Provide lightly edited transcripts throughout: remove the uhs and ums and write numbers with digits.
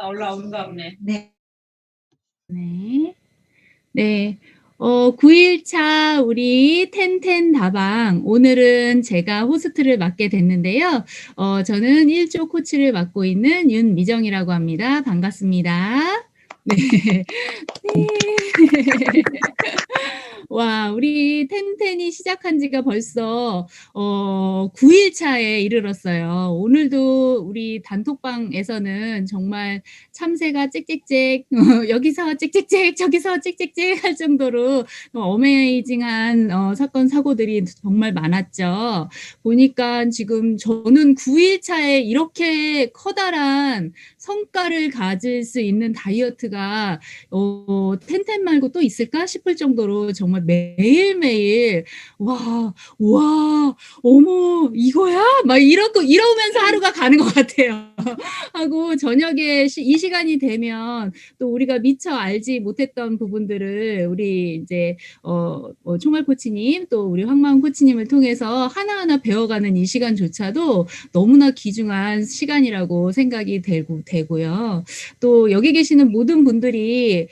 올라온가 보네. 네. 네. 네. 9일차 우리 텐텐 다방. 오늘은 제가 호스트를 맡게 됐는데요. 저는 1조 코치를 맡고 있는 윤미정이라고 합니다. 반갑습니다. 네. 네. 와, 우리 텐텐이 시작한 지가 벌써 9일 차에 이르렀어요. 오늘도 우리 단톡방에서는 정말 참새가 찍찍찍 여기서 찍찍찍 저기서 찍찍찍 할 정도로 어메이징한 사건 사고들이 정말 많았죠. 보니까 지금 저는 9일 차에 이렇게 커다란 성과를 가질 수 있는 다이어트가 텐텐 말고 또 있을까 싶을 정도로 정말 매일매일 와, 와, 어머, 이거야? 막 이러면서 하루가 가는 것 같아요. 하고 저녁에 이 시간이 되면 또 우리가 미처 알지 못했던 부분들을 우리 이제 총알 코치님 또 우리 황마음 코치님을 통해서 하나하나 배워가는 이 시간조차도 너무나 귀중한 시간이라고 생각이 되고요. 또 여기 계시는 모든 분들이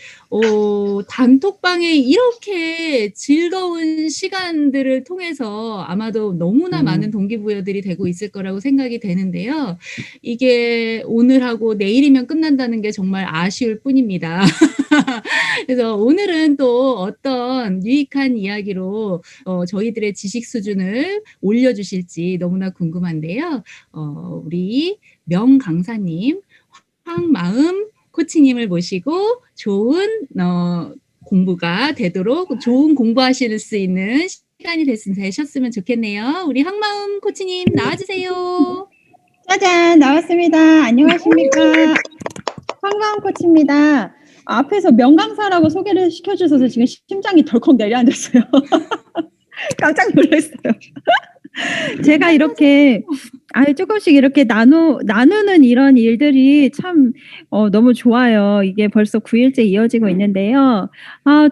단톡방에 이렇게 즐거운 시간들을 통해서 아마도 너무나 많은 동기부여들이 되고 있을 거라고 생각이 되는데요. 이게 오늘하고 내일이면 끝난다는 게 정말 아쉬울 뿐입니다. 그래서 오늘은 또 어떤 유익한 이야기로 저희들의 지식 수준을 올려주실지 너무나 궁금한데요. 우리 명강사님, 황마음 코치님을 모시고 좋은 공부가 되도록 좋은 공부하실 수 있는 시간이 되셨으면 좋겠네요. 우리 황마음 코치님 나와주세요. 짜잔, 나왔습니다. 안녕하십니까. 황가은 코치입니다. 앞에서 명강사라고 소개를 시켜주셔서 지금 심장이 덜컥 내려앉았어요. 깜짝 놀랐어요. 제가 이렇게 조금씩 이렇게 나누는 이런 일들이 참 너무 좋아요. 이게 벌써 9일째 이어지고 있는데요.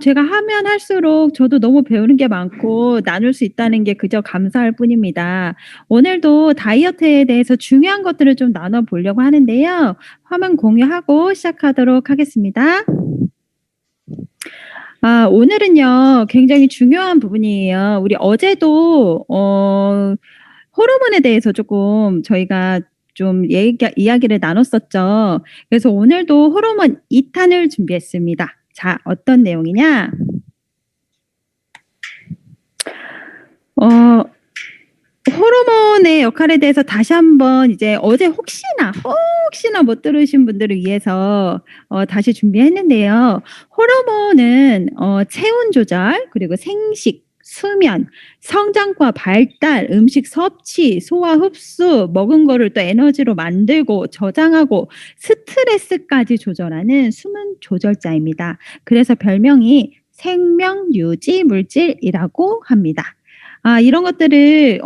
제가 하면 할수록 저도 너무 배우는 게 많고 나눌 수 있다는 게 그저 감사할 뿐입니다. 오늘도 다이어트에 대해서 중요한 것들을 좀 나눠보려고 하는데요. 화면 공유하고 시작하도록 하겠습니다. 오늘은요, 굉장히 중요한 부분이에요. 우리 어제도 호르몬에 대해서 조금 저희가 좀 이야기를 나눴었죠. 그래서 오늘도 호르몬 2탄을 준비했습니다. 자, 어떤 내용이냐? 호르몬의 역할에 대해서 다시 한번 이제 어제 혹시나 못 들으신 분들을 위해서 다시 준비했는데요. 호르몬은 체온 조절, 그리고 생식, 수면, 성장과 발달, 음식 섭취, 소화 흡수, 먹은 거를 또 에너지로 만들고 저장하고 스트레스까지 조절하는 수면 조절자입니다. 그래서 별명이 생명 유지 물질이라고 합니다. 이런 것들을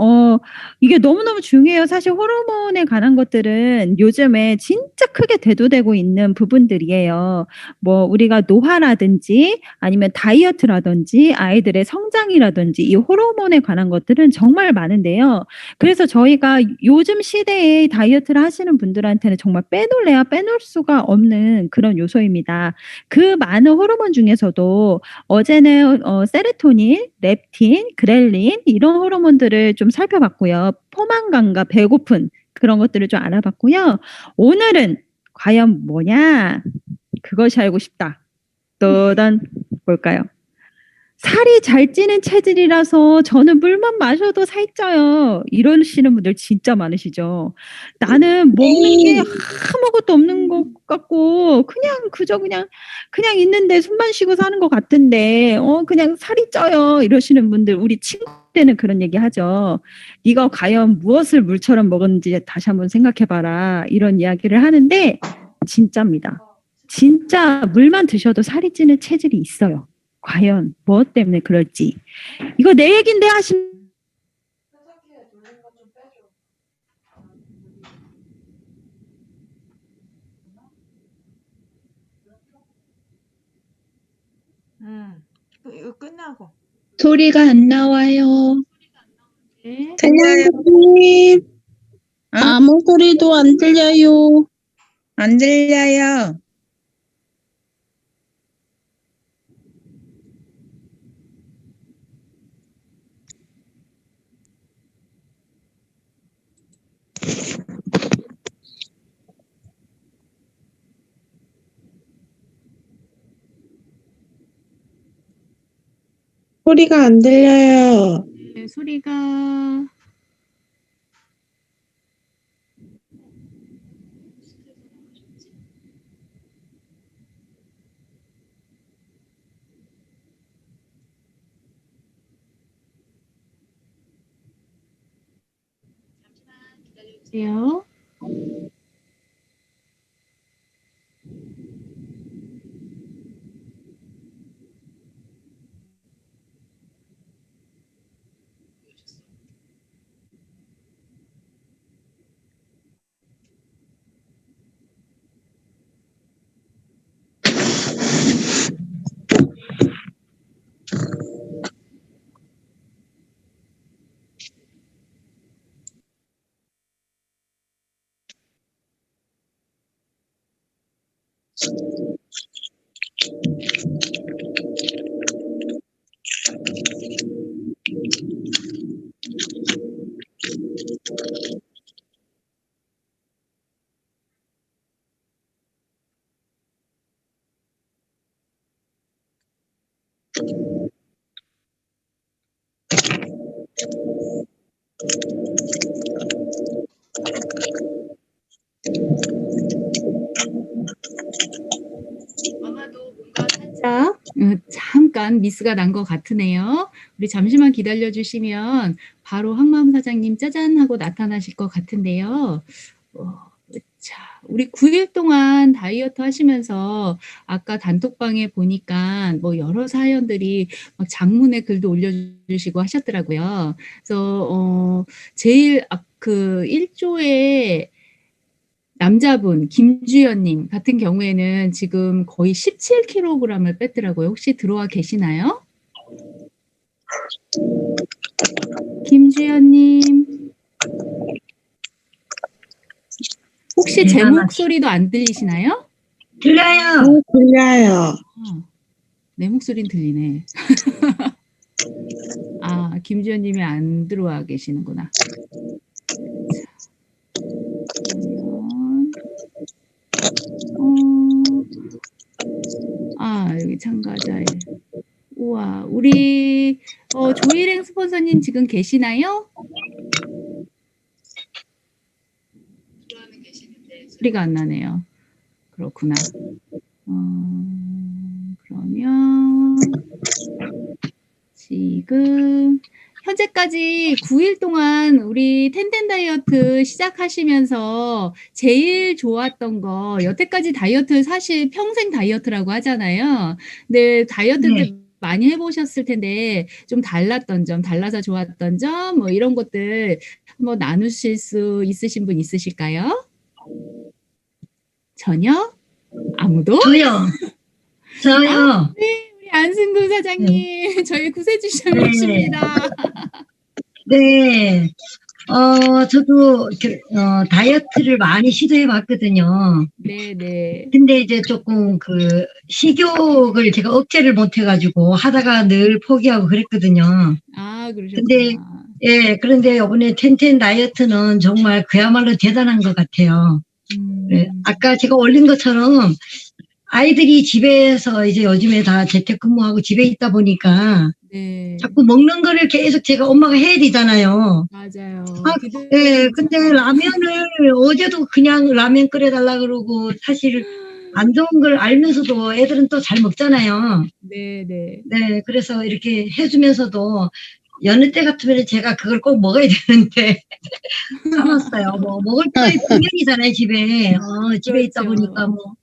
이게 너무너무 중요해요. 사실 호르몬에 관한 것들은 요즘에 진짜 크게 대두되고 있는 부분들이에요. 뭐 우리가 노화라든지 아니면 다이어트라든지 아이들의 성장이라든지 이 호르몬에 관한 것들은 정말 많은데요. 그래서 저희가 요즘 시대에 다이어트를 하시는 분들한테는 정말 빼놓을래야 빼놓을 수가 없는 그런 요소입니다. 그 많은 호르몬 중에서도 어제는 세로토닌, 렙틴, 그렐린 이런 호르몬들을 좀 살펴봤고요. 포만감과 배고픈 그런 것들을 좀 알아봤고요. 오늘은 과연 뭐냐? 그것이 알고 싶다. 또단 볼까요? 살이 잘 찌는 체질이라서 저는 물만 마셔도 살쪄요. 이러시는 분들 진짜 많으시죠. 나는 먹는 게 아무것도 없는 것 같고 그냥 있는데 숨만 쉬고 사는 것 같은데 그냥 살이 쪄요. 이러시는 분들 우리 친구 때는 그런 얘기 하죠. 네가 과연 무엇을 물처럼 먹었는지 다시 한번 생각해 봐라. 이런 이야기를 하는데 진짜입니다. 진짜 물만 드셔도 살이 찌는 체질이 있어요. 과연 무엇 때문에 그럴지. 이거 내 얘긴데 하시면 이거 끝나고. 소리가 안 나와요. 네. 안녕, 선생님. 아무 소리도 안 들려요. 안 들려요. 소리가 안 들려요. 네, 소리가 기다려주세요. 아마도 뭔가 살짝 잠깐 미스가 난 것 같으네요. 우리 잠시만 기다려 주시면 바로 항마음 사장님 짜잔 하고 나타나실 것 같은데요. 자, 우리 9일 동안 다이어트 하시면서 아까 단톡방에 보니까 뭐 여러 사연들이 막 장문의 글도 올려주시고 하셨더라고요. 그래서 제일 그 1조에 남자분 김주연님 같은 경우에는 지금 거의 17kg을 뺐더라고요. 혹시 들어와 계시나요? 김주연님. 혹시 제 목소리도 안 들리시나요? 들려요. 들려요. 내 목소리는 들리네. 아, 김주연님이 안 들어와 계시는구나. 자, 그러면 여기 참가자에 우와, 우리 조일행 스폰서님 지금 계시나요? 소리가 안 나네요. 그렇구나. 그러면 지금 현재까지 9일 동안 우리 텐텐 다이어트 시작하시면서 제일 좋았던 거, 여태까지 다이어트 사실 평생 다이어트라고 하잖아요. 근데 다이어트들 많이 해보셨을 텐데 좀 달랐던 점, 달라서 좋았던 점, 뭐 이런 것들 한번 나누실 수 있으신 분 있으실까요? 전혀? 아무도? 저요. 네, 우리 안승구 사장님, 저희 구세주점이십니다. 네. 저도 다이어트를 많이 시도해 봤거든요. 네네. 근데 이제 조금 그 식욕을 제가 억제를 못 해가지고 하다가 늘 포기하고 그랬거든요. 근데 그러셨구나. 그런데 이번에 텐텐 다이어트는 정말 그야말로 대단한 것 같아요. 네, 아까 제가 올린 것처럼 아이들이 집에서 이제 요즘에 다 재택근무하고 집에 있다 보니까 네. 자꾸 먹는 거를 계속 제가 엄마가 해야 되잖아요. 맞아요. 근데 라면을 어제도 그냥 라면 끓여달라 그러고 사실 안 좋은 걸 알면서도 애들은 또 잘 먹잖아요. 네네. 네, 그래서 이렇게 해주면서도 여느 때 같으면 제가 그걸 꼭 먹어야 되는데 참았어요. 뭐 먹을 거에 분명이잖아요, 집에. 집에 있다 그렇죠. 보니까 뭐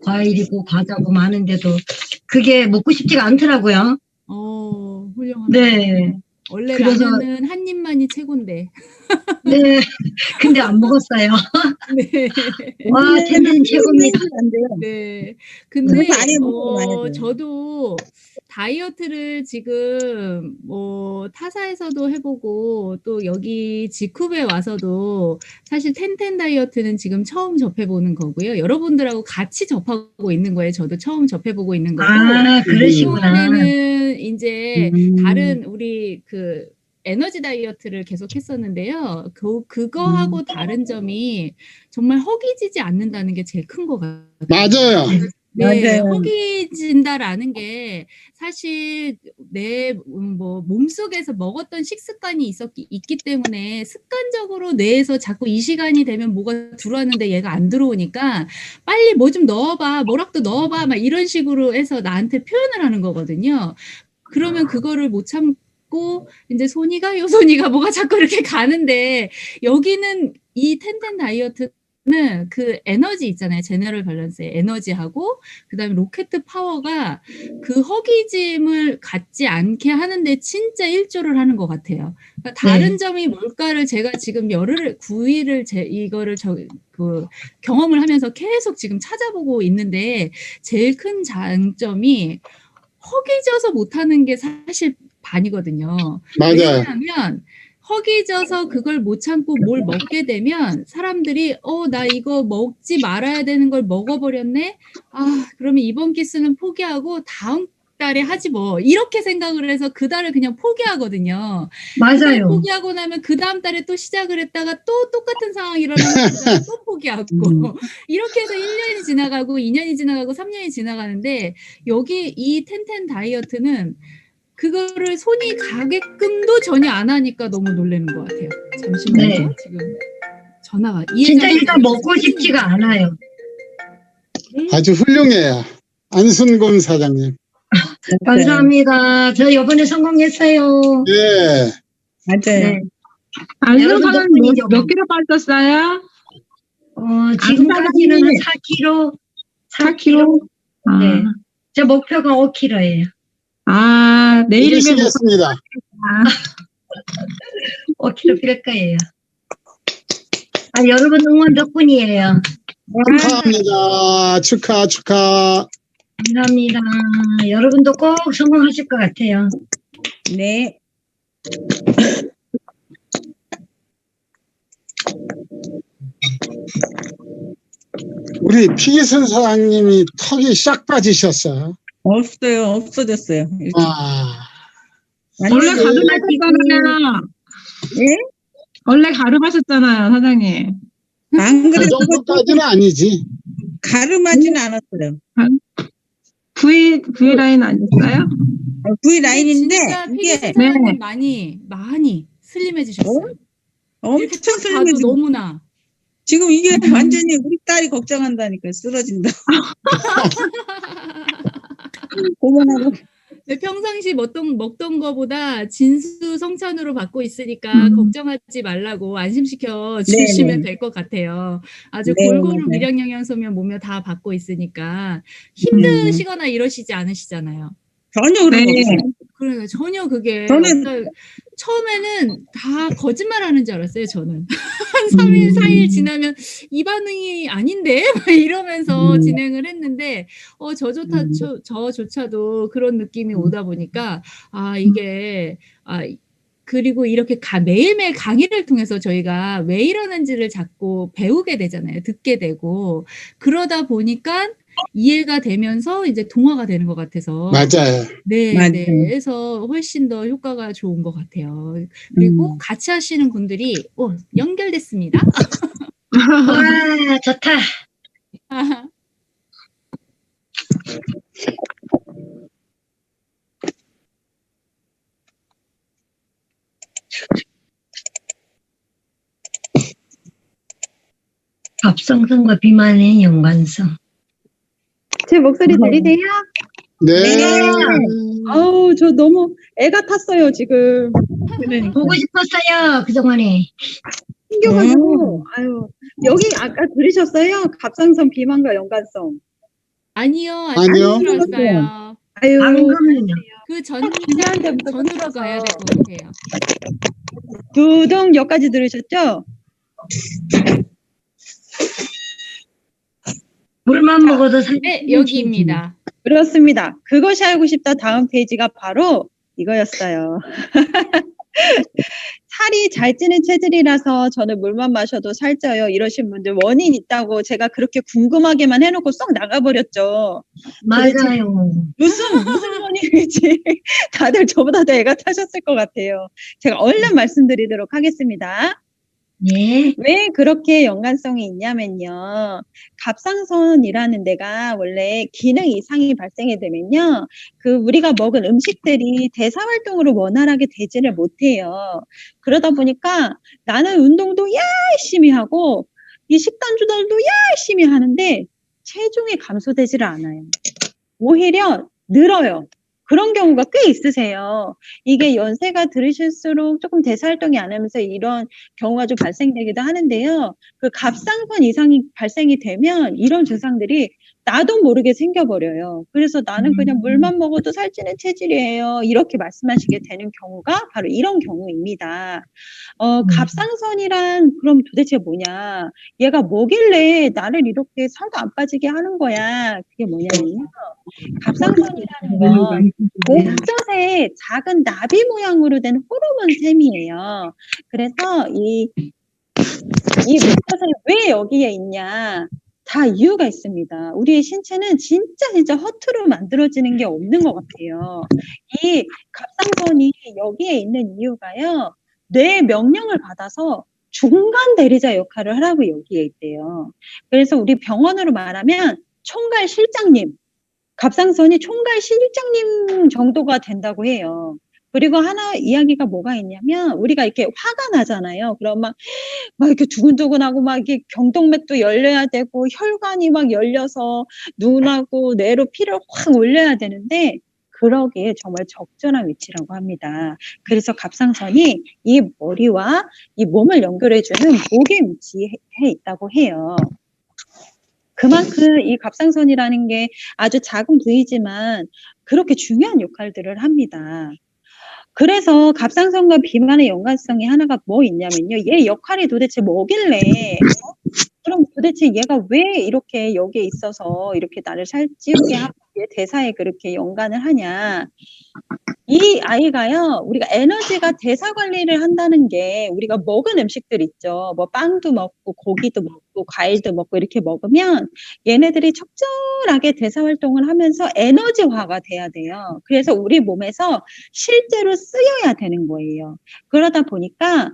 과일이고 과자고 많은데도 그게 먹고 싶지가 않더라고요. 훌륭합니다. 네. 원래 그래서 라면은 한 입만이 최곤데. 네. 근데 안 먹었어요. 네. 와, 텐텐 최고입니다. 안 돼요. 네. 근데 많이 먹고 많이 돼요. 저도 다이어트를 지금 뭐 타사에서도 해 보고 또 여기 지쿱에 와서도 사실 텐텐 다이어트는 지금 처음 접해 보는 거고요. 여러분들하고 같이 접하고 있는 거예요. 저도 처음 접해 보고 있는 거고. 아, 그러시구나. 이번에는 인제 다른 우리 그 에너지 다이어트를 계속 했었는데요. 그거하고 다른 점이 정말 허기지지 않는다는 게 제일 큰 것 같아요. 맞아요. 네. 맞아요. 허기진다라는 게 사실 내 뭐 몸속에서 먹었던 식습관이 있기 때문에 습관적으로 뇌에서 자꾸 이 시간이 되면 뭐가 들어왔는데 얘가 안 들어오니까 "빨리 뭐 좀 넣어 봐. 뭐라도 넣어 봐." 막 이런 식으로 해서 나한테 표현을 하는 거거든요. 그러면 그거를 못 참고 인제 손이 가요, 손이 가. 뭐가 자꾸 이렇게 가는데 여기는 이 텐텐 다이어트는 그 에너지 있잖아요. 제너럴 밸런스의 에너지하고 그다음에 로켓 파워가 그 허기짐을 갖지 않게 하는 데 진짜 일조를 하는 것 같아요. 그러니까 다른 점이 뭘까를 제가 지금 열흘을 9 일을 이거를 경험을 하면서 계속 지금 찾아보고 있는데 제일 큰 장점이 허기져서 못하는 게 사실 반이거든요. 맞아요. 왜냐하면 허기져서 그걸 못 참고 뭘 먹게 되면 사람들이 나 이거 먹지 말아야 되는 걸 먹어버렸네. 아, 그러면 이번 기수는 포기하고 다음 달에 하지 뭐. 이렇게 생각을 해서 그 달을 그냥 포기하거든요. 맞아요. 포기하고 나면 그 다음 달에 또 시작을 했다가 또 똑같은 상황이 일어나면 그다음에 또 포기하고 이렇게 해서 1년이 지나가고 2년이 지나가고 3년이 지나가는데 여기 이 텐텐 다이어트는 그거를 손이 가게끔도 전혀 안 하니까 너무 놀라는 것 같아요. 잠시만요. 네. 지금 전화가 진짜 일단 먹고 싶지가 않아요. 아주 훌륭해요. 안순금 사장님. 감사합니다. 저 이번에 성공했어요. 예. 맞아요. 네. 안승 여러분 사장님 덕분이죠. 몇 킬로 빠졌어요? 지금까지는 한 4kg. 4kg? 아, 네. 제 목표가 5kg예요. 내일이면 이루시겠습니다. 5kg 필 거예요. 여러분 응원 덕분이에요. 축하합니다. 축하. 감사합니다. 여러분도 꼭 성공하실 것 같아요. 네. 우리 피기순 사장님이 턱이 싹 빠지셨어요. 없어요. 없어졌어요. 원래 완전히 가름하셨잖아요. 예? 원래 가름하셨잖아요, 사장님. 안 그 그래도 정도까지는 아니지. 가름하지는 않았어요. V 라인 아니었어요? V 라인인데 진짜 이게 피기 사장님 많이 슬림해지셨어요. 엄청 이렇게 딱 봐도 슬림해지고 너무나. 지금 이게 완전히 우리 딸이 걱정한다니까 쓰러진다. 고만하고 네, 평상시 먹던 거보다 진수성찬으로 받고 있으니까 걱정하지 말라고 안심시켜 주시면 될 것 같아요. 아주 네, 골고루 맞아요. 미량영양소며 몸며 다 받고 있으니까 힘드시거나 이러시지 않으시잖아요. 전혀 그런 거 네. 없어요. 그러니까 전혀 그게 저는- 없어요. 처음에는 다 거짓말하는 줄 알았어요. 저는 한 3일 4일 지나면 이 반응이 아닌데 막 이러면서 진행을 했는데 저조차도 그런 느낌이 오다 보니까 이게 그리고 이렇게 매일매일 강의를 통해서 저희가 왜 이러는지를 자꾸 배우게 되잖아요. 듣게 되고 그러다 보니까 이해가 되면서 이제 동화가 되는 것 같아서 맞아요. 네, 맞아요. 네. 그래서 훨씬 더 효과가 좋은 것 같아요. 그리고 같이 하시는 분들이 연결됐습니다. 와, 좋다. 갑상선과 비만의 연관성. 제 목소리 들리세요? 네. 아우, 저 너무 애가 탔어요, 지금. 보고 싶었어요, 그동안에. 생겨가지고, 아유. 여기 아까 들으셨어요? 갑상선 비만과 연관성. 아니요, 아니요. 안 들었어요. 아유, 방금은요. 그 전으로 가야 될 것 같아요. 두둥 여기까지 들으셨죠? 물만 먹어도 살 네, 여기입니다. 그렇습니다. 그것이 알고 싶다 다음 페이지가 바로 이거였어요. 살이 잘 찌는 체질이라서 저는 물만 마셔도 살쪄요. 이러신 분들 원인 있다고 제가 그렇게 궁금하게만 해놓고 쏙 나가버렸죠. 맞아요. 무슨 원인일지 다들 저보다 더 애가 타셨을 것 같아요. 제가 얼른 말씀드리도록 하겠습니다. 네. 왜 그렇게 연관성이 있냐면요. 갑상선이라는 데가 원래 기능 이상이 발생이 되면요. 그 우리가 먹은 음식들이 대사 활동으로 원활하게 되지를 못해요. 그러다 보니까 나는 운동도 열심히 하고 이 식단 조절도 열심히 하는데 체중이 감소되지를 않아요. 오히려 늘어요. 그런 경우가 꽤 있으세요. 이게 연세가 들으실수록 조금 대사활동이 안 하면서 이런 경우가 좀 발생되기도 하는데요. 그 갑상선 이상이 발생이 되면 이런 증상들이 나도 모르게 생겨버려요. 그래서 나는 그냥 물만 먹어도 살찌는 체질이에요. 이렇게 말씀하시게 되는 경우가 바로 이런 경우입니다. 갑상선이란 그럼 도대체 뭐냐? 얘가 뭐길래 나를 이렇게 살도 안 빠지게 하는 거야? 그게 뭐냐면요. 갑상선이라는 건 목젖에 작은 나비 모양으로 된 호르몬 샘이에요. 그래서 이 목젖에 왜 여기에 있냐? 다 이유가 있습니다. 우리의 신체는 진짜 허투루 만들어지는 게 없는 것 같아요. 이 갑상선이 여기에 있는 이유가요. 뇌의 명령을 받아서 중간 대리자 역할을 하라고 여기에 있대요. 그래서 우리 병원으로 말하면 총괄 실장님, 갑상선이 총괄 실장님 정도가 된다고 해요. 그리고 하나 이야기가 뭐가 있냐면 우리가 이렇게 화가 나잖아요. 그럼 막 이렇게 두근두근하고 막 이게 경동맥도 열려야 되고 혈관이 막 열려서 눈하고 뇌로 피를 확 올려야 되는데 그러기에 정말 적절한 위치라고 합니다. 그래서 갑상선이 이 머리와 이 몸을 연결해주는 목에 위치해 있다고 해요. 그만큼 이 갑상선이라는 게 아주 작은 부위지만 그렇게 중요한 역할들을 합니다. 그래서 갑상선과 비만의 연관성이 하나가 뭐 있냐면요. 얘 역할이 도대체 뭐길래 그럼 도대체 얘가 왜 이렇게 여기에 있어서 이렇게 나를 살찌우게 하고 대사에 그렇게 연관을 하냐. 이 아이가요, 우리가 에너지가 대사 관리를 한다는 게 우리가 먹은 음식들 있죠. 뭐 빵도 먹고 고기도 먹고 과일도 먹고 이렇게 먹으면 얘네들이 적절하게 대사 활동을 하면서 에너지화가 돼야 돼요. 그래서 우리 몸에서 실제로 쓰여야 되는 거예요. 그러다 보니까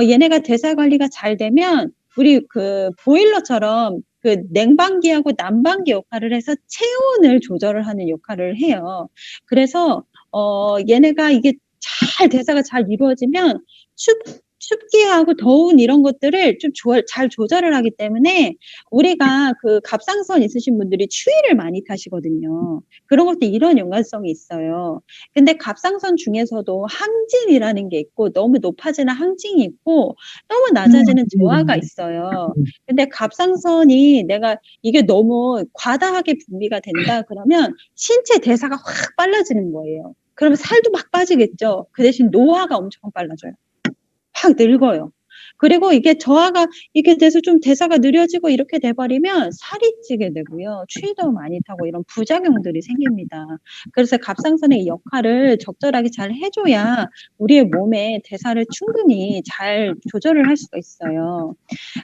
얘네가 대사 관리가 잘 되면 우리 그 보일러처럼 그 냉방기하고 난방기 역할을 해서 체온을 조절을 하는 역할을 해요. 그래서 얘네가 이게 잘 대사가 잘 이루어지면 춥게 하고 더운 이런 것들을 좀 잘 조절을 하기 때문에 우리가 그 갑상선 있으신 분들이 추위를 많이 타시거든요. 그런 것도 이런 연관성이 있어요. 근데 갑상선 중에서도 항진이라는 게 있고 너무 높아지는 항진이 있고 너무 낮아지는 저하가 있어요. 근데 갑상선이 내가 이게 너무 과다하게 분비가 된다 그러면 신체 대사가 확 빨라지는 거예요. 그러면 살도 막 빠지겠죠. 그 대신 노화가 엄청 빨라져요. 확 늙어요. 그리고 이게 저하가 이렇게 돼서 좀 대사가 느려지고 이렇게 돼버리면 살이 찌게 되고요. 추위도 많이 타고 이런 부작용들이 생깁니다. 그래서 갑상선의 역할을 적절하게 잘 해줘야 우리의 몸에 대사를 충분히 잘 조절을 할 수가 있어요.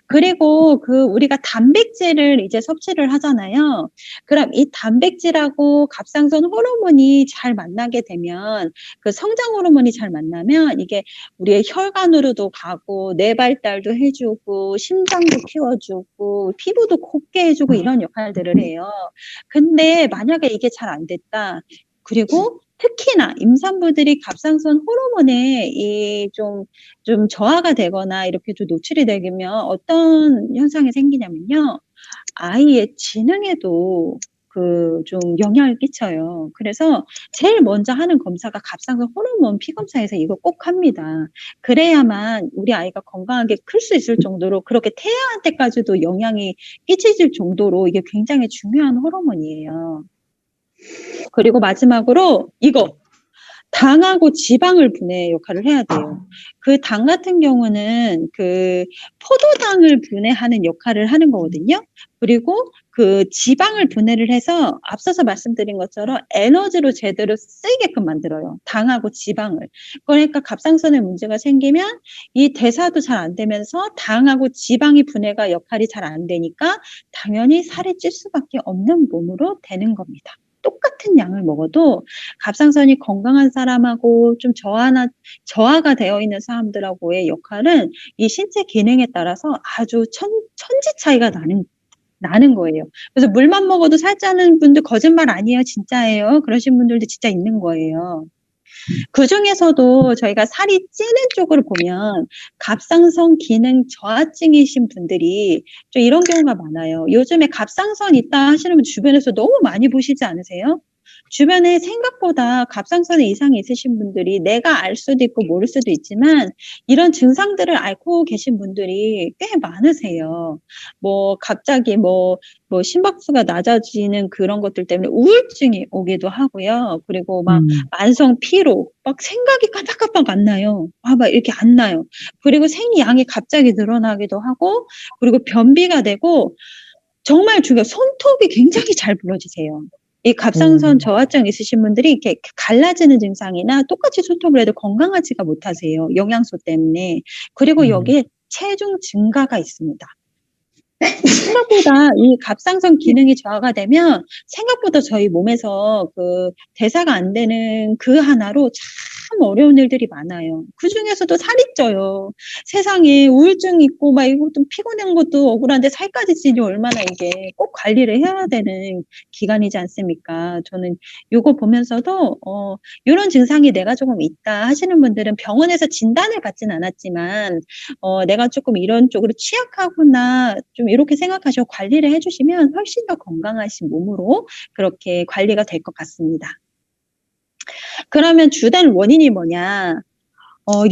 그리고 그 우리가 단백질을 이제 섭취를 하잖아요. 그럼 이 단백질하고 갑상선 호르몬이 잘 만나게 되면 그 성장 호르몬이 잘 만나면 이게 우리의 혈관으로도 가고 뇌 발달도 해주고 심장도 키워주고 피부도 곱게 해주고 이런 역할들을 해요. 근데 만약에 이게 잘 안 됐다. 그리고 특히나 임산부들이 갑상선 호르몬에 좀 저하가 되거나 이렇게 좀 노출이 되면 어떤 현상이 생기냐면요. 아이의 지능에도 좀 영향을 끼쳐요. 그래서 제일 먼저 하는 검사가 갑상선 호르몬 피검사에서 이거 꼭 합니다. 그래야만 우리 아이가 건강하게 클 수 있을 정도로 그렇게 태아한테까지도 영향이 끼칠 정도로 이게 굉장히 중요한 호르몬이에요. 그리고 마지막으로 이거 당하고 지방을 분해 역할을 해야 돼요. 그 당 같은 경우는 그 포도당을 분해하는 역할을 하는 거거든요. 그리고 그 지방을 분해를 해서 앞서서 말씀드린 것처럼 에너지로 제대로 쓰이게끔 만들어요. 당하고 지방을. 그러니까 갑상선에 문제가 생기면 이 대사도 잘 안 되면서 당하고 지방이 분해가 역할이 잘 안 되니까 당연히 살이 찔 수밖에 없는 몸으로 되는 겁니다. 똑같은 양을 먹어도 갑상선이 건강한 사람하고 좀 저하가 되어 있는 사람들하고의 역할은 이 신체 기능에 따라서 아주 천지 차이가 나는 거예요. 그래서 물만 먹어도 살 찌는 분들 거짓말 아니에요, 진짜예요. 그러신 분들도 진짜 있는 거예요. 그 중에서도 저희가 살이 찌는 쪽으로 보면 갑상선 기능 저하증이신 분들이 좀 이런 경우가 많아요. 요즘에 갑상선 있다 하시는 분 주변에서 너무 많이 보시지 않으세요? 주변에 생각보다 갑상선에 이상이 있으신 분들이 내가 알 수도 있고 모를 수도 있지만 이런 증상들을 앓고 계신 분들이 꽤 많으세요. 뭐 갑자기 뭐 심박수가 낮아지는 그런 것들 때문에 우울증이 오기도 하고요. 그리고 막 만성 피로, 막 생각이 깜빡깜빡 안 나요. 막 이렇게 안 나요. 그리고 생리양이 갑자기 늘어나기도 하고, 그리고 변비가 되고, 정말 중요해요. 손톱이 굉장히 잘 부러지세요. 이 갑상선 저하증 있으신 분들이 이렇게 갈라지는 증상이나 똑같이 손톱을 해도 건강하지가 못하세요. 영양소 때문에. 그리고 여기에 체중 증가가 있습니다. 생각보다 이 갑상선 기능이 저하가 되면 생각보다 저희 몸에서 그 대사가 안 되는 그 하나로 참 어려운 일들이 많아요. 그 중에서도 살이 쪄요. 세상에 우울증 있고 막 이것도 피곤한 것도 억울한데 살까지 찌니 얼마나 이게 꼭 관리를 해야 되는 기간이지 않습니까? 저는 요거 보면서도 이런 증상이 내가 조금 있다 하시는 분들은 병원에서 진단을 받진 않았지만 내가 조금 이런 쪽으로 취약하구나 좀 이렇게 생각하시고 관리를 해주시면 훨씬 더 건강하신 몸으로 그렇게 관리가 될 것 같습니다. 그러면 주된 원인이 뭐냐?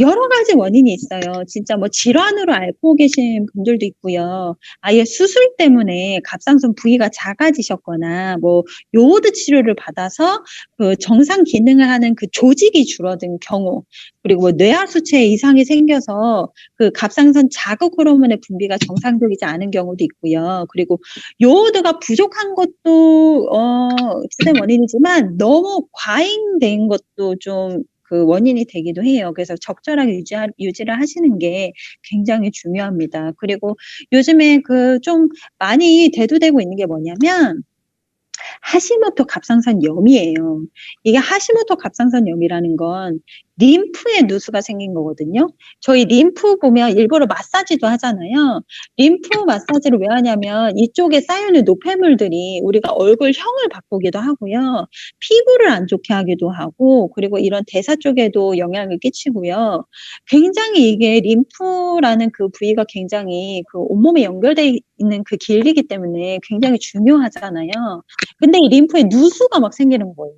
여러 가지 원인이 있어요. 진짜 뭐 질환으로 앓고 계신 분들도 있고요. 아예 수술 때문에 갑상선 부위가 작아지셨거나 뭐 요오드 치료를 받아서 그 정상 기능을 하는 그 조직이 줄어든 경우, 그리고 뭐 뇌하수체에 이상이 생겨서 그 갑상선 자극 호르몬의 분비가 정상적이지 않은 경우도 있고요. 그리고 요오드가 부족한 것도 주된 원인이지만 너무 과잉된 것도 좀 그 원인이 되기도 해요. 그래서 적절하게 유지를 하시는 게 굉장히 중요합니다. 그리고 요즘에 그 좀 많이 대두되고 있는 게 뭐냐면 하시모토 갑상선염이에요. 이게 하시모토 갑상선염이라는 건 림프에 누수가 생긴 거거든요. 저희 림프 보면 일부러 마사지도 하잖아요. 림프 마사지를 왜 하냐면 이쪽에 쌓여있는 노폐물들이 우리가 얼굴형을 바꾸기도 하고요. 피부를 안 좋게 하기도 하고, 그리고 이런 대사 쪽에도 영향을 끼치고요. 굉장히 이게 림프라는 그 부위가 굉장히 그 온몸에 연결되어 있는 그 길이기 때문에 굉장히 중요하잖아요. 근데 이 림프에 누수가 막 생기는 거예요.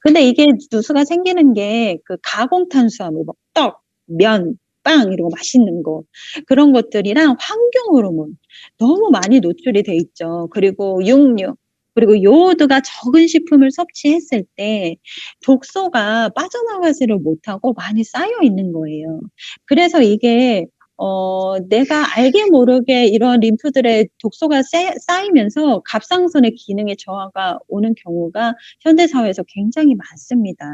근데 이게 누수가 생기는 게 그 가공탄수화물, 뭐 떡, 면, 빵 이런 거 맛있는 거 그런 것들이랑 환경 호르몬 너무 많이 노출이 돼 있죠. 그리고 육류, 그리고 요오드가 적은 식품을 섭취했을 때 독소가 빠져나가지를 못하고 많이 쌓여 있는 거예요. 그래서 이게 내가 알게 모르게 이런 림프들의 독소가 쌓이면서 갑상선의 기능에 저하가 오는 경우가 현대사회에서 굉장히 많습니다.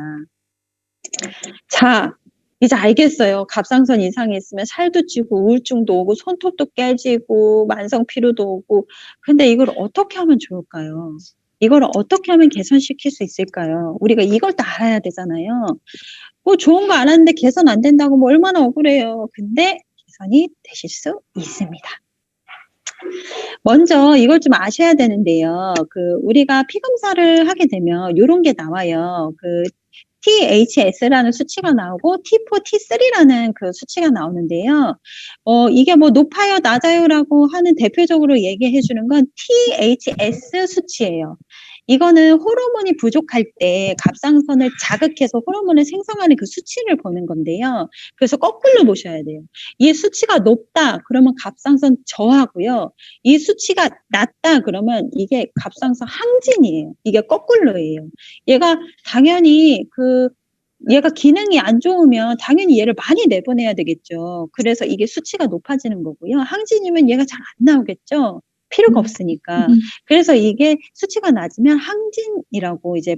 자, 이제 알겠어요. 갑상선 이상이 있으면 살도 찌고 우울증도 오고 손톱도 깨지고 만성 피로도 오고. 근데 이걸 어떻게 하면 좋을까요? 이걸 어떻게 하면 개선시킬 수 있을까요? 우리가 이걸 다 알아야 되잖아요. 뭐 좋은 거 알았는데 개선 안 된다고 뭐 얼마나 억울해요. 근데 개선이 되실 수 있습니다. 먼저 이걸 좀 아셔야 되는데요. 그 우리가 피 검사를 하게 되면 이런 게 나와요. 그 THS라는 수치가 나오고 T4, T3라는 그 수치가 나오는데요. 이게 뭐 높아요, 낮아요라고 하는 대표적으로 얘기해 주는 건 THS 수치예요. 이거는 호르몬이 부족할 때 갑상선을 자극해서 호르몬을 생성하는 그 수치를 보는 건데요. 그래서 거꾸로 보셔야 돼요. 이 수치가 높다 그러면 갑상선 저하고요. 이 수치가 낮다 그러면 이게 갑상선 항진이에요. 이게 거꾸로예요. 얘가 당연히 얘가 기능이 안 좋으면 당연히 얘를 많이 내보내야 되겠죠. 그래서 이게 수치가 높아지는 거고요. 항진이면 얘가 잘 안 나오겠죠. 필요가 없으니까. 그래서 이게 수치가 낮으면 항진이라고 이제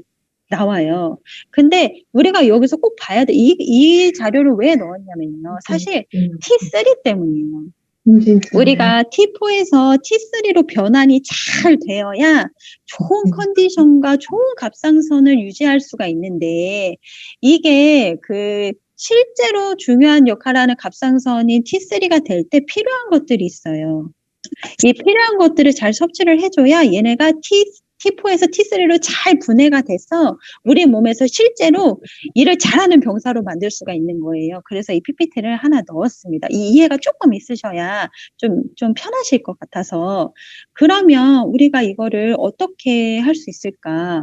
나와요. 근데 우리가 여기서 꼭 봐야 돼. 이 자료를 왜 넣었냐면요. 사실 T3 때문이에요. 우리가 T4에서 T3로 변환이 잘 되어야 좋은 컨디션과 좋은 갑상선을 유지할 수가 있는데 이게 실제로 중요한 역할을 하는 갑상선인 T3가 될 때 필요한 것들이 있어요. 이 필요한 것들을 잘 섭취를 해줘야 얘네가 T4에서 T3로 잘 분해가 돼서 우리 몸에서 실제로 일을 잘하는 병사로 만들 수가 있는 거예요. 그래서 이 PPT를 하나 넣었습니다. 이 이해가 조금 있으셔야 좀 편하실 것 같아서. 그러면 우리가 이거를 어떻게 할 수 있을까?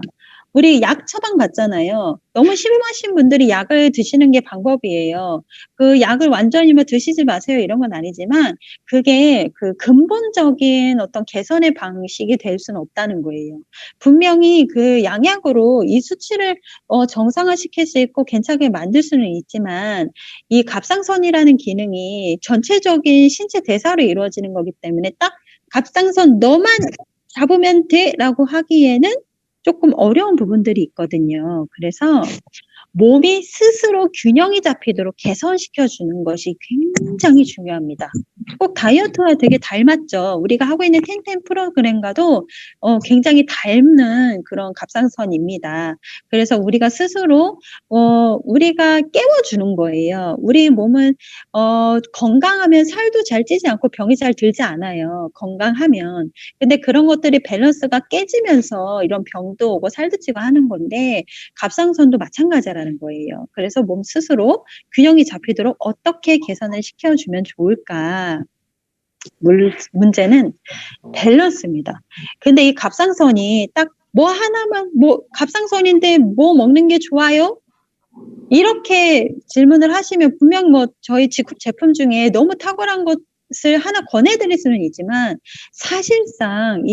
우리 약 처방 받잖아요. 너무 심하신 분들이 약을 드시는 게 방법이에요. 그 약을 완전히 드시지 마세요 이런 건 아니지만 그게 근본적인 어떤 개선의 방식이 될 수는 없다는 거예요. 분명히 양약으로 이 수치를 정상화시킬 수 있고 괜찮게 만들 수는 있지만 이 갑상선이라는 기능이 전체적인 신체 대사로 이루어지는 거기 때문에 딱 갑상선 너만 잡으면 돼라고 하기에는 조금 어려운 부분들이 있거든요. 그래서 몸이 스스로 균형이 잡히도록 개선시켜주는 것이 굉장히 중요합니다. 꼭 다이어트와 되게 닮았죠. 우리가 하고 있는 텐텐 프로그램과도 굉장히 닮는 그런 갑상선입니다. 그래서 우리가 스스로 우리가 깨워주는 거예요. 우리 몸은 건강하면 살도 잘 찌지 않고 병이 잘 들지 않아요. 건강하면. 근데 그런 것들이 밸런스가 깨지면서 이런 병도 오고 살도 찌고 하는 건데 갑상선도 마찬가지라는 거예요. 그래서 몸 스스로 균형이 잡히도록 어떻게 개선을 시켜주면 좋을까? 문제는 밸런스입니다. 근데 이 갑상선이 딱 갑상선인데 뭐 먹는 게 좋아요? 이렇게 질문을 하시면 분명 저희 제품 중에 너무 탁월한 것을 하나 권해드릴 수는 있지만 사실상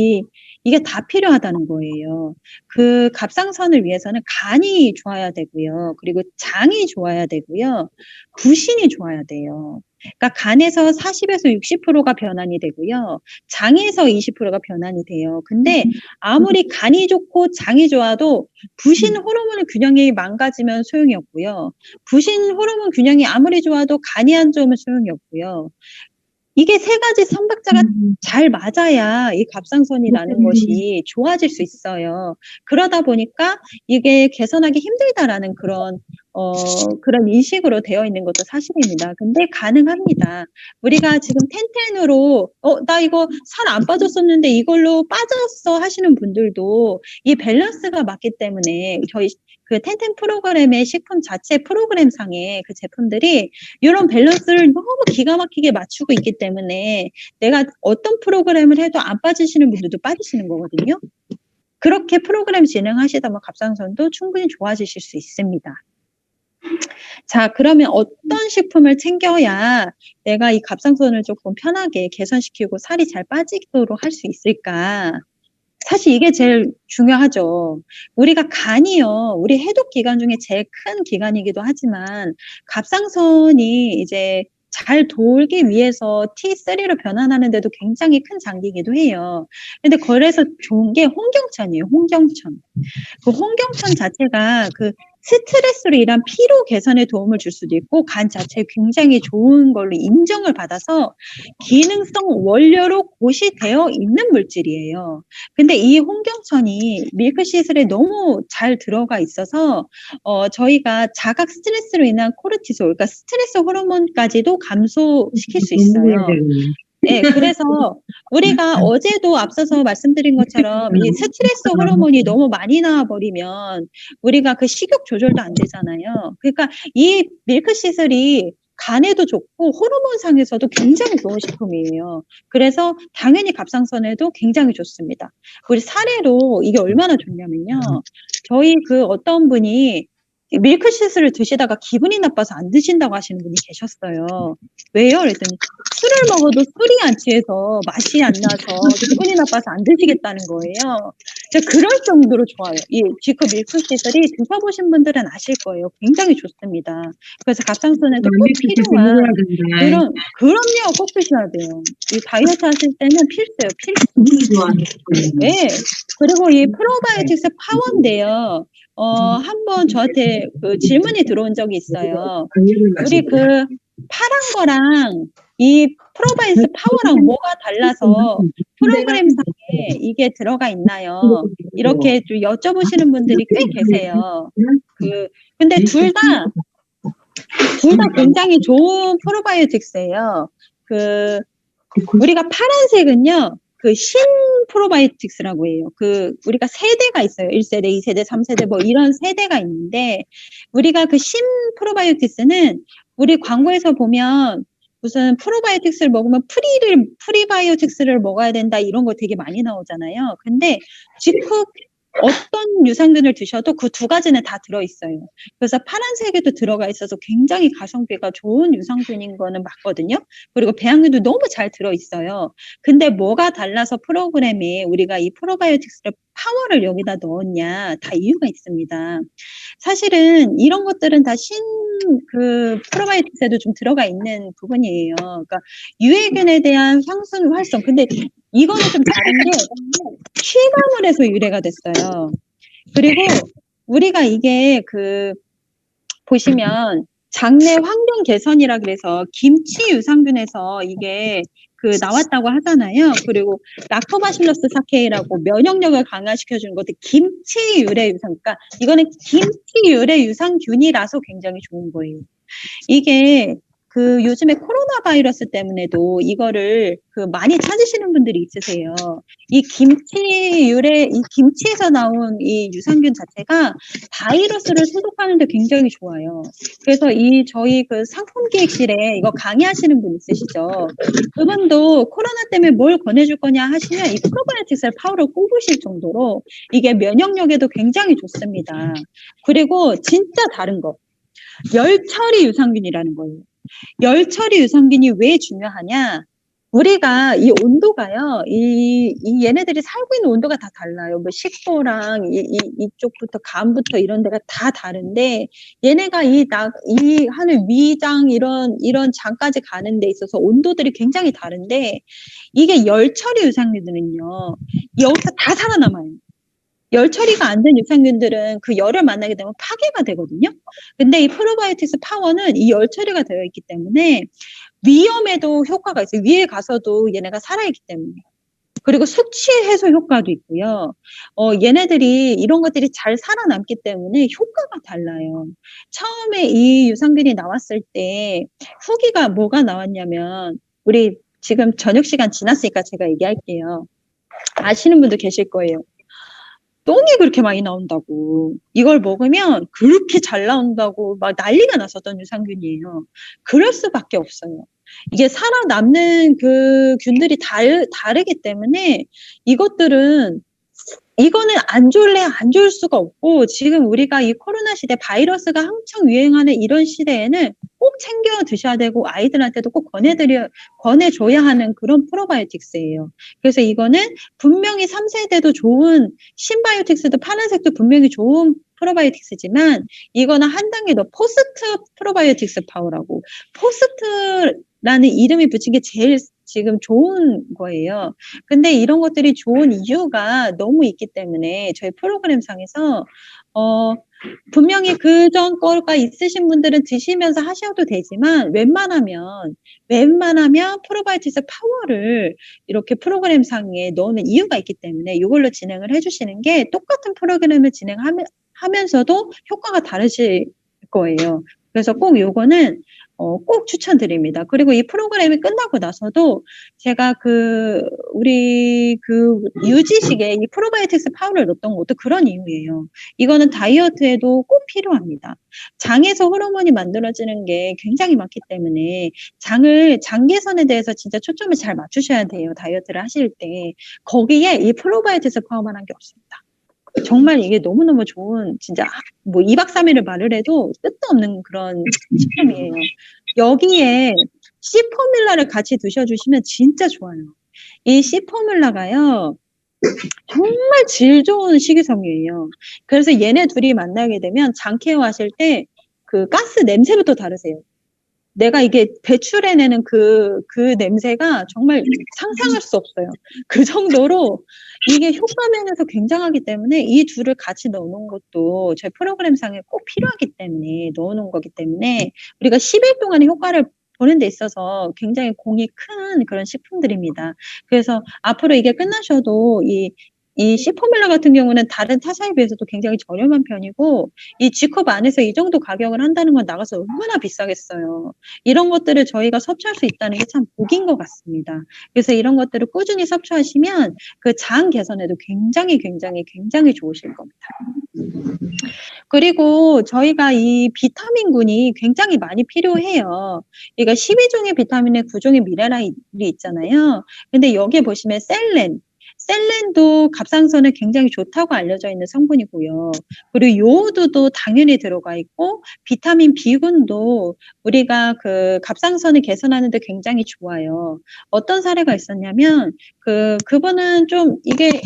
이게 다 필요하다는 거예요. 갑상선을 위해서는 간이 좋아야 되고요. 그리고 장이 좋아야 되고요. 부신이 좋아야 돼요. 그러니까 간에서 40에서 60%가 변환이 되고요. 장에서 20%가 변환이 돼요. 근데 아무리 간이 좋고 장이 좋아도 부신 호르몬 균형이 망가지면 소용이 없고요. 부신 호르몬 균형이 아무리 좋아도 간이 안 좋으면 소용이 없고요. 이게 세 가지 삼박자가 잘 맞아야 이 갑상선이라는 것이 좋아질 수 있어요. 그러다 보니까 이게 개선하기 힘들다라는 그런 인식으로 되어 있는 것도 사실입니다. 근데 가능합니다. 우리가 지금 텐텐으로 나 이거 살 안 빠졌었는데 이걸로 빠졌어 하시는 분들도 이 밸런스가 맞기 때문에 저희 텐텐 프로그램의 식품 자체 프로그램상에 그 제품들이 이런 밸런스를 너무 기가 막히게 맞추고 있기 때문에 내가 어떤 프로그램을 해도 안 빠지시는 분들도 빠지시는 거거든요. 그렇게 프로그램 진행하시다 보면 갑상선도 충분히 좋아지실 수 있습니다. 자, 그러면 어떤 식품을 챙겨야 내가 이 갑상선을 조금 편하게 개선시키고 살이 잘 빠지도록 할 수 있을까? 사실 이게 제일 중요하죠. 우리가 간이요, 우리 해독 기관 중에 제일 큰 기관이기도 하지만 갑상선이 이제 잘 돌기 위해서 T3로 변환하는데도 굉장히 큰 장기이기도 해요. 근데 그래서 좋은 게 홍경천이에요. 홍경천. 홍경천 자체가 스트레스로 인한 피로 개선에 도움을 줄 수도 있고 간 자체에 굉장히 좋은 걸로 인정을 받아서 기능성 원료로 고시되어 있는 물질이에요. 근데 이 홍경천이 밀크시슬에 너무 잘 들어가 있어서 저희가 자각 스트레스로 인한 코르티솔, 그러니까 스트레스 호르몬까지도 감소시킬 수 있어요. 네, 그래서 우리가 어제도 앞서서 말씀드린 것처럼 이 스트레스 호르몬이 너무 많이 나와버리면 우리가 식욕 조절도 안 되잖아요. 그러니까 이 밀크시슬이 간에도 좋고 호르몬상에서도 굉장히 좋은 식품이에요. 그래서 당연히 갑상선에도 굉장히 좋습니다. 우리 사례로 이게 얼마나 좋냐면요. 저희 그 어떤 분이 밀크시스를 드시다가 기분이 나빠서 안 드신다고 하시는 분이 계셨어요. 왜요? 그랬더니 술을 먹어도 술이 안 취해서 맛이 안 나서 기분이 나빠서 안 드시겠다는 거예요. 진짜 그럴 정도로 좋아요. 이 지코 밀크시슬이 드셔보신 분들은 아실 거예요. 굉장히 좋습니다. 그래서 갑상선에도 꼭 필요한 그럼요, 꼭 드셔야 돼요. 이 다이어트 하실 때는 필수예요, 필수. 네. 그리고 이 프로바이오틱스 파워인데요. 한번 저한테 그 질문이 들어온 적이 있어요. 우리 그 파란 거랑 이 프로바이오틱스 파워랑 뭐가 달라서 프로그램상에 이게 들어가 있나요? 이렇게 좀 여쭤보시는 분들이 꽤 계세요. 근데 둘 다 굉장히 좋은 프로바이오틱스예요. 우리가 파란색은요, 그 신 프로바이오틱스라고 해요. 우리가 세대가 있어요. 1세대, 2세대, 3세대 뭐 이런 세대가 있는데, 우리가 그 신 프로바이오틱스는 우리 광고에서 보면 무슨 프로바이오틱스를 먹으면 프리바이오틱스를 먹어야 된다 이런 거 되게 많이 나오잖아요. 근데 지코 어떤 유산균을 드셔도 그 두 가지는 다 들어있어요. 그래서 파란색에도 들어가 있어서 굉장히 가성비가 좋은 유산균인 거는 맞거든요. 그리고 배양균도 너무 잘 들어있어요. 근데 뭐가 달라서 프로그램에 우리가 이 프로바이오틱스를 파워를 여기다 넣었냐, 다 이유가 있습니다. 사실은 이런 것들은 다 프로바이오틱스에도 좀 들어가 있는 부분이에요. 그러니까 유해균에 대한 향순 활성. 근데 이거는 좀 다른 게 퀴가물에서 유래가 됐어요. 그리고 우리가 이게 보시면 장내 환경 개선이라 그래서 김치 유산균에서 이게 나왔다고 하잖아요. 그리고 락토바실러스 사케이라고 면역력을 강화시켜주는 것도 김치 유래 유산. 그러니까 이거는 김치 유래 유산균이라서 굉장히 좋은 거예요. 이게 요즘에 코로나 바이러스 때문에도 이거를 많이 찾으시는 분들이 있으세요. 이 김치에서 나온 이 유산균 자체가 바이러스를 소독하는데 굉장히 좋아요. 그래서 저희 상품 기획실에 이거 강의하시는 분 있으시죠? 그분도 코로나 때문에 뭘 권해줄 거냐 하시면 이 프로바이오틱스를 파워를 꼽으실 정도로 이게 면역력에도 굉장히 좋습니다. 그리고 진짜 다른 거. 열처리 유산균이라는 거예요. 열처리 유산균이 왜 중요하냐? 우리가 이 온도가요, 얘네들이 살고 있는 온도가 다 달라요. 뭐 식도랑 이쪽부터 간부터 이런 데가 다 다른데, 얘네가 하는 위장 이런 장까지 가는 데 있어서 온도들이 굉장히 다른데, 이게 열처리 유산균들은요, 여기서 다 살아남아요. 열 처리가 안 된 유산균들은 그 열을 만나게 되면 파괴가 되거든요. 근데 이 프로바이오틱스 파워는 이 열 처리가 되어 있기 때문에 위염에도 효과가 있어요. 위에 가서도 얘네가 살아있기 때문에. 그리고 숙취 해소 효과도 있고요. 얘네들이 이런 것들이 잘 살아남기 때문에 효과가 달라요. 처음에 이 유산균이 나왔을 때 후기가 뭐가 나왔냐면, 우리 지금 저녁 시간 지났으니까 제가 얘기할게요. 아시는 분도 계실 거예요. 똥이 그렇게 많이 나온다고, 이걸 먹으면 그렇게 잘 나온다고 막 난리가 났었던 유산균이에요. 그럴 수밖에 없어요. 이게 살아남는 균들이 다르기 때문에 이거는 안 좋을래 안 좋을 수가 없고, 지금 우리가 이 코로나 시대 바이러스가 한창 유행하는 이런 시대에는 꼭 챙겨 드셔야 되고 아이들한테도 꼭 권해줘야 하는 그런 프로바이오틱스예요. 그래서 이거는 분명히 3세대도 좋은 신바이오틱스도 파란색도 분명히 좋은 프로바이오틱스지만, 이거는 한 단계 더 포스트 프로바이오틱스 파워라고, 포스트라는 이름이 붙인 게 제일 지금 좋은 거예요. 근데 이런 것들이 좋은 이유가 너무 있기 때문에 저희 프로그램상에서 분명히 그전 거가 있으신 분들은 드시면서 하셔도 되지만, 웬만하면 프로바이오틱스 파워를 이렇게 프로그램상에 넣는 이유가 있기 때문에 이걸로 진행을 해주시는 게, 똑같은 프로그램을 진행하면서도 효과가 다르실 거예요. 그래서 꼭 요거는 꼭 추천드립니다. 그리고 이 프로그램이 끝나고 나서도 제가 우리 그 유지식에 이 프로바이오틱스 파우더를 넣었던 것도 그런 이유예요. 이거는 다이어트에도 꼭 필요합니다. 장에서 호르몬이 만들어지는 게 굉장히 많기 때문에 장 개선에 대해서 진짜 초점을 잘 맞추셔야 돼요. 다이어트를 하실 때. 거기에 이 프로바이오틱스 파우더만 한 게 없습니다. 정말 이게 너무너무 좋은, 진짜, 뭐, 2박 3일을 말을 해도 끝도 없는 그런 식품이에요. 여기에 씨포뮬라를 같이 드셔주시면 진짜 좋아요. 이 씨포뮬라가요, 정말 질 좋은 식이섬유예요. 그래서 얘네 둘이 만나게 되면 장 케어 하실 때 그 가스 냄새부터 다르세요. 내가 이게 배출해내는 그 냄새가 정말 상상할 수 없어요. 그 정도로 이게 효과 면에서 굉장하기 때문에 이 둘을 같이 넣어놓은 것도 저희 프로그램상에 꼭 필요하기 때문에 넣어놓은 거기 때문에 우리가 10일 동안의 효과를 보는 데 있어서 굉장히 공이 큰 그런 식품들입니다. 그래서 앞으로 이게 끝나셔도 이 씨포뮬라 같은 경우는 다른 타사에 비해서도 굉장히 저렴한 편이고 이 G컵 안에서 이 정도 가격을 한다는 건 나가서 얼마나 비싸겠어요. 이런 것들을 저희가 섭취할 수 있다는 게 참 복인 것 같습니다. 그래서 이런 것들을 꾸준히 섭취하시면 그 장 개선에도 굉장히 좋으실 겁니다. 그리고 저희가 이 비타민군이 굉장히 많이 필요해요. 그러니까 12종의 비타민에 9종의 미네랄이 있잖아요. 근데 여기에 보시면 셀렌도 갑상선에 굉장히 좋다고 알려져 있는 성분이고요. 그리고 요오드도 당연히 들어가 있고 비타민 B군도 우리가 그 갑상선을 개선하는 데 굉장히 좋아요. 어떤 사례가 있었냐면 그분은 좀 이게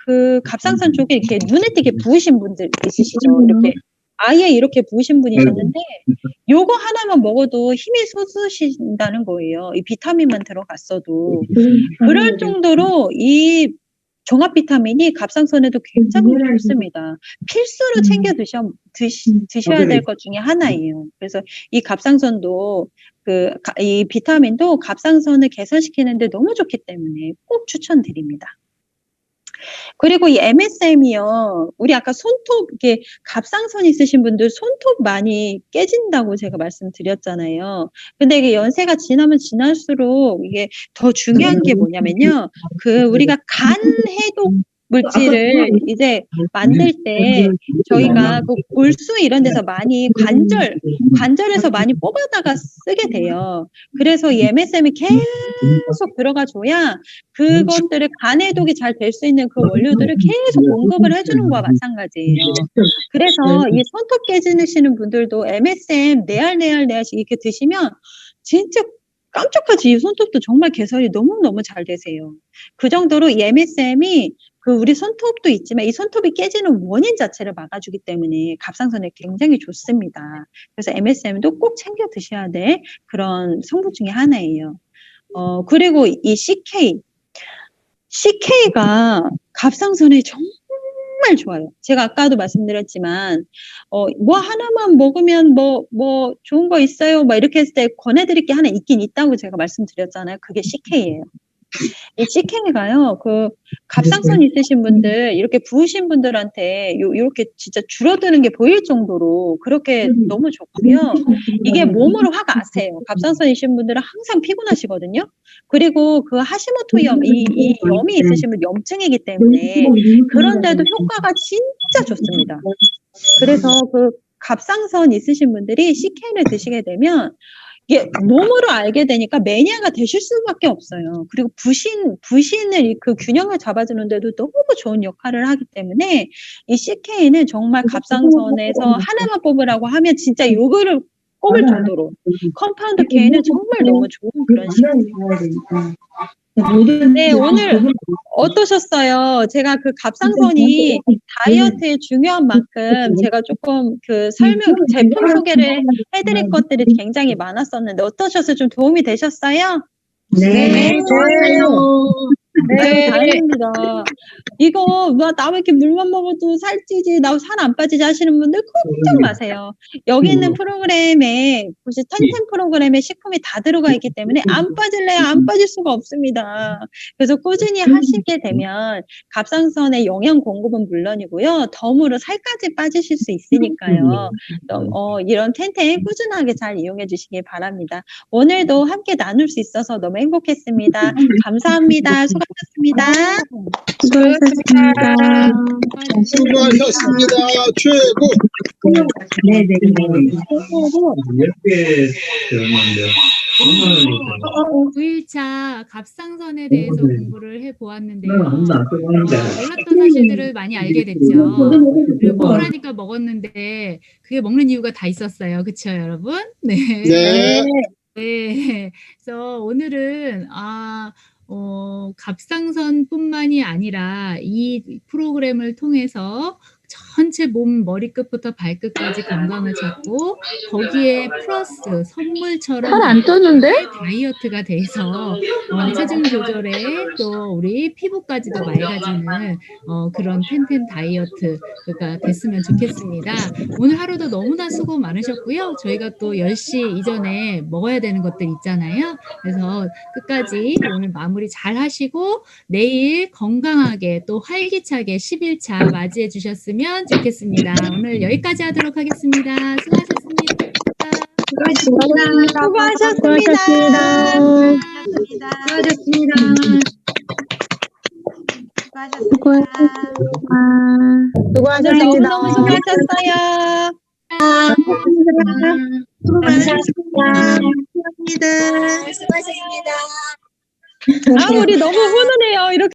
그 갑상선 쪽에 이렇게 눈에 띄게 부으신 분들 있으시죠. 이렇게 아예 이렇게 부으신 분이 있었는데 요거 하나만 먹어도 힘이 솟으신다는 거예요. 이 비타민만 들어갔어도. 그럴 정도로 이 종합 비타민이 갑상선에도 굉장히 좋습니다. 필수로 챙겨 드셔야 될 것 중에 하나예요. 그래서 이 갑상선도 이 비타민도 갑상선을 개선시키는데 너무 좋기 때문에 꼭 추천드립니다. 그리고 이 MSM이요. 우리 아까 손톱, 이게 갑상선 있으신 분들 손톱 많이 깨진다고 제가 말씀드렸잖아요. 근데 이게 연세가 지나면 지날수록 이게 더 중요한 게 뭐냐면요. 우리가 간 해독 물질을 이제 만들 때 저희가 그 골수 이런 데서 많이 관절에서 많이 뽑아다가 쓰게 돼요. 그래서 이 MSM이 계속 들어가줘야 그것들을 간 해독이 잘 될 수 있는 그 원료들을 계속 공급을 해주는 거와 마찬가지예요. 그래서 이 손톱 깨지시는 분들도 MSM 네알씩 이렇게 드시면 진짜 깜짝하지 이 손톱도 정말 개선이 너무너무 잘 되세요. 그 정도로 이 MSM이 우리 손톱도 있지만 이 손톱이 깨지는 원인 자체를 막아주기 때문에 갑상선에 굉장히 좋습니다. 그래서 MSM도 꼭 챙겨 드셔야 될 그런 성분 중에 하나예요. 그리고 이 CK가 갑상선에 정말 좋아요. 제가 아까도 말씀드렸지만, 뭐 하나만 먹으면 뭐 좋은 거 있어요? 막 이렇게 했을 때 권해드릴 게 하나 있긴 있다고 제가 말씀드렸잖아요. 그게 CK예요. 이 CK가요, 갑상선 있으신 분들, 이렇게 부으신 분들한테 이렇게 진짜 줄어드는 게 보일 정도로 그렇게 너무 좋고요. 이게 몸으로 확 아세요. 갑상선이신 분들은 항상 피곤하시거든요. 그리고 그 하시모토염, 이 염이 있으신 분 염증이기 때문에 그런데도 효과가 진짜 좋습니다. 그래서 갑상선 있으신 분들이 CK를 드시게 되면 이게 몸으로 알게 되니까 매니아가 되실 수밖에 없어요. 그리고 부신을 그 균형을 잡아주는데도 너무 좋은 역할을 하기 때문에 이 CK는 정말 갑상선에서 하나만 뽑으라고 하면 진짜 요거를 꼽을 정도로 컴파운드 K는 정말 너무 좋은 그런 시간이에요. 네, 오늘 어떠셨어요? 제가 갑상선이 다이어트에 중요한 만큼 제가 조금 제품 소개를 해드릴 것들이 굉장히 많았었는데 어떠셨어요? 좀 도움이 되셨어요? 네, 좋아요. 네, 다행입니다. 이거 나 왜 이렇게 물만 먹어도 살찌지, 나 살 안 빠지지 하시는 분들 걱정 마세요. 여기 있는 프로그램에 혹시 텐텐 프로그램에 식품이 다 들어가 있기 때문에 안 빠질래야 안 빠질 수가 없습니다. 그래서 꾸준히 하시게 되면 갑상선의 영양 공급은 물론이고요, 덤으로 살까지 빠지실 수 있으니까요. 이런 텐텐 꾸준하게 잘 이용해 주시기 바랍니다. 오늘도 함께 나눌 수 있어서 너무 행복했습니다. 감사합니다. 수고하셨습니다. 수고하셨습니다. 수고하셨습니다. 수고하셨습니다. 최고. 네네. 10개 들었는데, 9일차 갑상선에 대해서 공부를 해보았는데요. 하나도 안 뜨거운데. 몰랐던 사실들을 많이 알게 됐죠. 그리고 먹으라니까 먹었는데 그게 먹는 이유가 다 있었어요. 그렇죠, 여러분? 네. 네. 네. 그래서 오늘은 갑상선뿐만이 아니라 이 프로그램을 통해서 전체 몸 머리끝부터 발끝까지 건강을 찾고 거기에 플러스 선물처럼 안 떠는데? 다이어트가 돼서 체중 조절에 또 우리 피부까지도 맑아지는 그런 텐텐 다이어트가 됐으면 좋겠습니다. 오늘 하루도 너무나 수고 많으셨고요. 저희가 또 10시 이전에 먹어야 되는 것들 있잖아요. 그래서 끝까지 오늘 마무리 잘 하시고 내일 건강하게 또 활기차게 11차 맞이해 주셨으면 좋겠습니다. 오늘 여기까지 하도록 하겠습니다. 수고하셨습니다. 수고하셨습니다. 수고하셨습니다. 너무너무 수고하셨어요. 감사합니다. 우리 너무 훈훈해요. 이렇게